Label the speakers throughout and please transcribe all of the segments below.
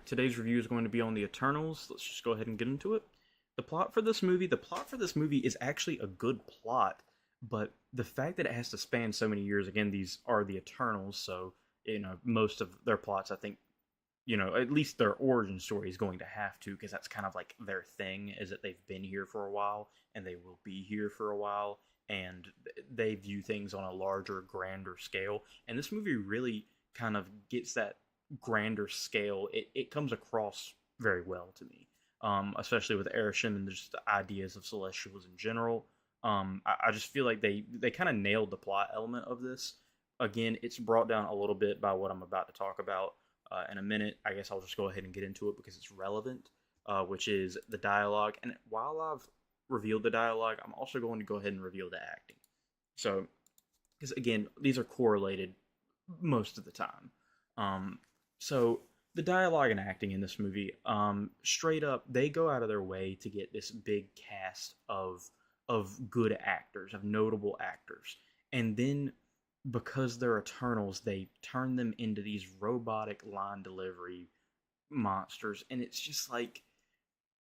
Speaker 1: today's review is going to be on the Eternals. Let's just go ahead and get into it. The plot for this movie is actually a good plot, but the fact that it has to span so many years, again, these are the Eternals, so most of their plots, I think, at least their origin story is going to have to, because that's kind of like their thing, is that they've been here for a while and they will be here for a while, and they view things on a larger, grander scale. And this movie really kind of gets that grander scale. It comes across very well to me, especially with Arishem and just the ideas of Celestials in general. I just feel like they kind of nailed the plot element of this. Again, it's brought down a little bit by what I'm about to talk about in a minute. I guess I'll just go ahead and get into it because it's relevant, which is the dialogue. And while I've revealed the dialogue, I'm also going to go ahead and reveal the acting. So, because again, these are correlated most of the time. So the dialogue and acting in this movie, straight up, they go out of their way to get this big cast of good actors, of notable actors, and then because they're Eternals, they turn them into these robotic line delivery monsters, and it's just like,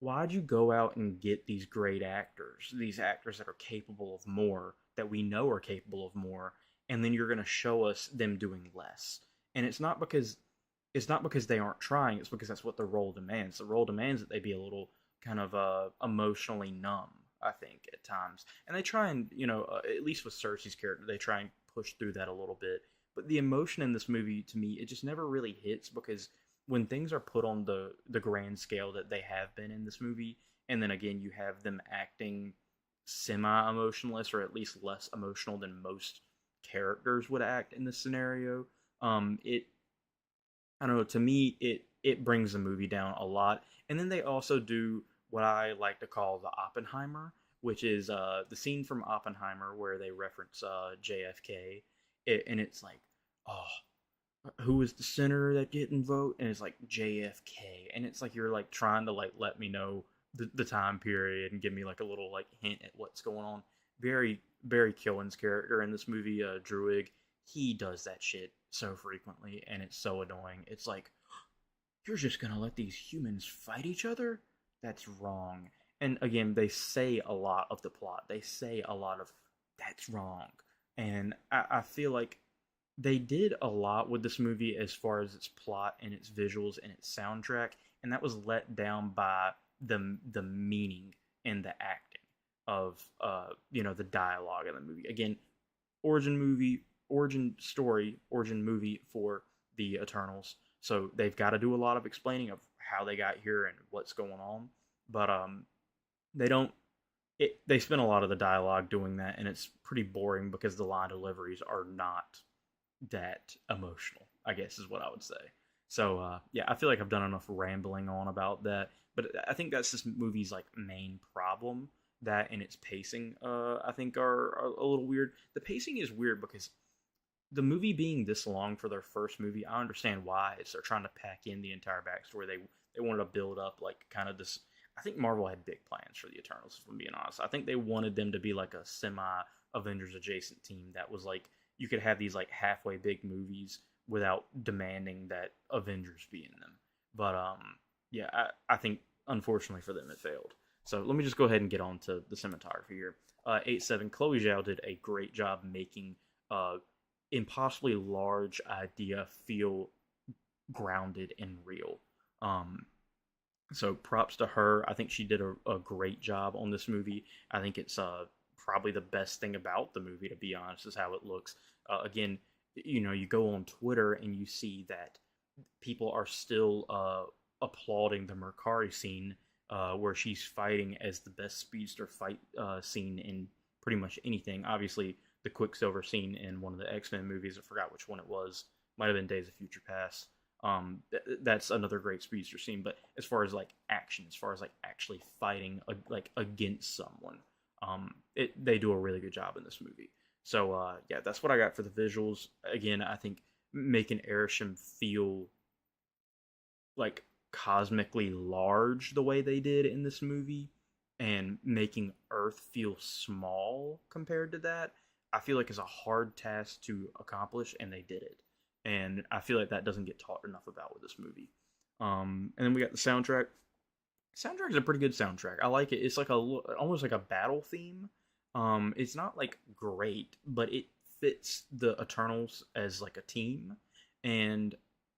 Speaker 1: why'd you go out and get these actors that are capable of more, that we know are capable of more, and then you're going to show us them doing less? And it's not because they aren't trying. It's because that's what the role demands. The role demands that they be a little kind of emotionally numb, I think, at times. And they try and, at least with Cersei's character, they try and push through that a little bit. But the emotion in this movie, to me, it just never really hits, because when things are put on the grand scale that they have been in this movie, and then again you have them acting semi-emotionless, or at least less emotional than most characters would act in this scenario, it I don't know, to me it brings the movie down a lot. And then they also do what I like to call the Oppenheimer, which is the scene from Oppenheimer where they reference JFK, and it's like, oh, who is the senator that didn't vote? And it's like JFK, and it's like you're like trying to like let me know the time period and give me like a little like hint at what's going on. Very Barry Keoghan's character in this movie, Druig, he does that shit so frequently, and it's so annoying. It's like, you're just gonna let these humans fight each other? That's wrong. And again, they say a lot of the plot. They say a lot of that's wrong. And I feel like they did a lot with this movie as far as its plot and its visuals and its soundtrack, and that was let down by the meaning and the acting of the dialogue in the movie. Again, origin movie for the Eternals. So they've got to do a lot of explaining of how they got here and what's going on. But they don't. They spend a lot of the dialogue doing that, and it's pretty boring because the line deliveries are not that emotional, I guess is what I would say. So yeah, I feel like I've done enough rambling on about that. But I think that's this movie's like main problem. That and its pacing, I think, are a little weird. The pacing is weird because the movie being this long for their first movie, I understand why. They're trying to pack in the entire backstory. They wanted to build up like kind of this. I think Marvel had big plans for the Eternals, if I'm being honest. I think they wanted them to be like a semi Avengers adjacent team that was like, you could have these like halfway big movies without demanding that Avengers be in them. But yeah, I think unfortunately for them it failed. So let me just go ahead and get on to the cinematography here. 8-7, Chloe Zhao did a great job making impossibly large idea feel grounded and real. So props to her. I think she did a great job on this movie. I think it's probably the best thing about the movie, to be honest, is how it looks. Again, you go on Twitter and you see that people are still applauding the Mercari scene, where she's fighting as the best speedster fight scene in pretty much anything. Obviously, the Quicksilver scene in one of the X-Men movies, I forgot which one it was, might have been Days of Future Past. That's another great speedster scene. But as far as like action, as far as like actually fighting like against someone, they do a really good job in this movie. So yeah, that's what I got for the visuals. Again, I think making Arishem feel like cosmically large the way they did in this movie, and making Earth feel small compared to that, I feel like is a hard task to accomplish, and they did it. And I feel like that doesn't get taught enough about with this movie. And then we got the soundtrack. Soundtrack is a pretty good soundtrack. I like it. It's like almost like a battle theme. It's not like great, but it fits the Eternals as like a team. And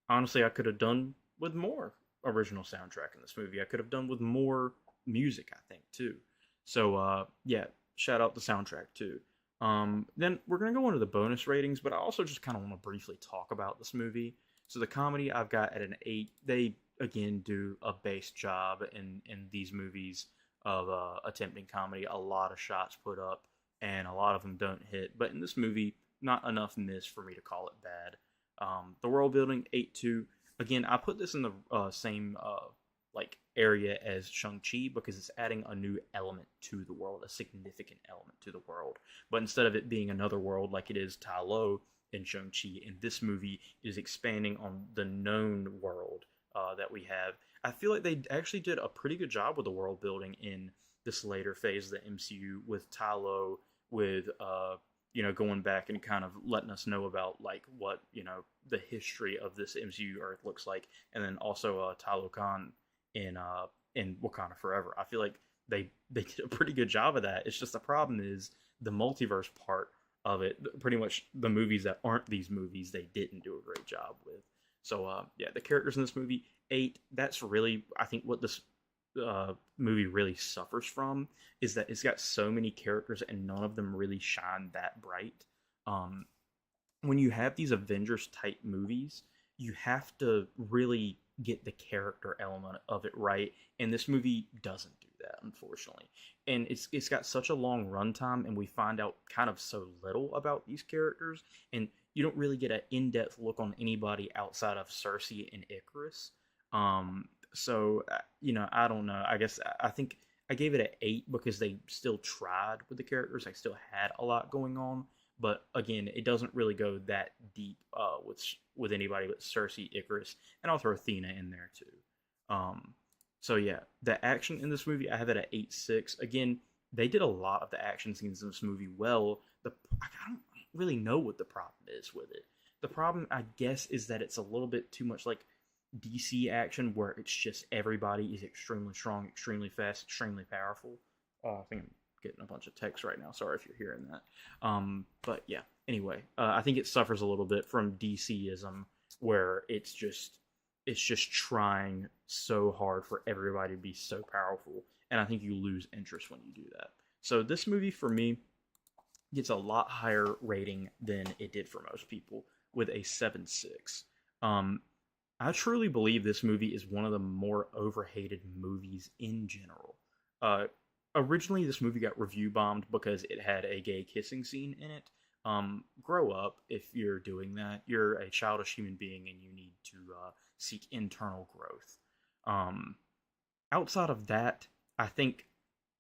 Speaker 1: honestly, I could have done with more original soundtrack in this movie. I could have done with more music, I think, too. So yeah, shout out the soundtrack too. Then we're gonna go into the bonus ratings, but I also just kind of want to briefly talk about this movie. So the comedy I've got at an 8. They again do a base job in these movies of attempting comedy. A lot of shots put up, and a lot of them don't hit. But in this movie, not enough miss for me to call it bad. The world building 8-2. Again, I put this in the same like area as Shang-Chi because it's adding a new element to the world, a significant element to the world. But instead of it being another world like it is Tai Lo in Shang-Chi, in this movie is expanding on the known world that we have. I feel like they actually did a pretty good job with the world building in this later phase of the MCU with Tai Lo, with going back and kind of letting us know about like what the history of this MCU Earth looks like, and then also Tai Khan in Wakanda Forever. I feel like they did a pretty good job of that. It's just the problem is the multiverse part of it. Pretty much the movies that aren't these movies, they didn't do a great job with. So yeah, the characters in this movie 8. That's really I think what this movie really suffers from is that it's got so many characters and none of them really shine that bright. Um, when you have these Avengers type movies, you have to really get the character element of it right, and this movie doesn't do that, unfortunately. And it's got such a long runtime, and we find out kind of so little about these characters, and you don't really get an in-depth look on anybody outside of Cersei and Icarus. So I don't know. I guess I think I gave it an 8 because they still tried with the characters. They still had a lot going on, but again, it doesn't really go that deep with anybody but Cersei, Icarus, and I'll throw Athena in there too. So yeah, the action in this movie I have it at 8.6. Again, they did a lot of the action scenes in this movie well. I don't really know what the problem is with it. The problem, I guess, is that it's a little bit too much like DC action where it's just everybody is extremely strong, extremely fast, extremely powerful. I think I'm getting a bunch of text right now. Sorry if you're hearing that. But yeah, anyway, I think it suffers a little bit from DCism where it's just trying so hard for everybody to be so powerful, and I think you lose interest when you do that. So this movie for me gets a lot higher rating than it did for most people with a 7.6. I truly believe this movie is one of the more overhated movies in general. Uh, Originally, this movie got review bombed because it had a gay kissing scene in it. Grow up if you're doing that. You're a childish human being and you need to seek internal growth. Um, Outside of that, I think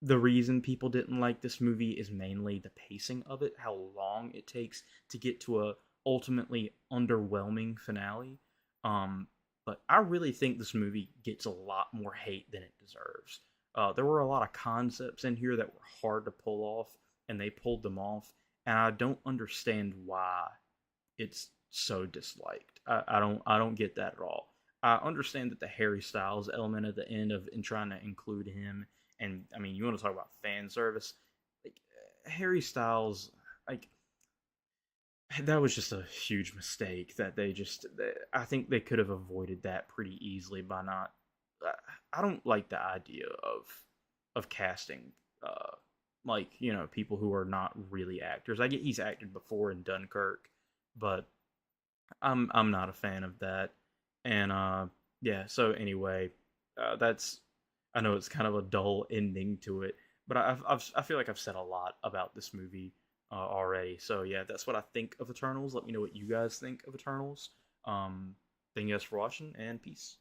Speaker 1: the reason people didn't like this movie is mainly the pacing of it, how long it takes to get to a ultimately underwhelming finale. But I really think this movie gets a lot more hate than it deserves. There were a lot of concepts in here that were hard to pull off, and they pulled them off. And I don't understand why it's so disliked. I don't get that at all. I understand that the Harry Styles element at the end of in trying to include him, and I mean, you want to talk about fan service, like Harry Styles, like that was just a huge mistake that I think they could have avoided that pretty easily by not. I don't like the idea of casting people who are not really actors. I get he's acted before in Dunkirk, but I'm not a fan of that. And yeah, so anyway, that's I know it's kind of a dull ending to it, but I feel like I've said a lot about this movie already. So yeah, that's what I think of Eternals. Let me know what you guys think of Eternals. Thank you guys for watching, and peace.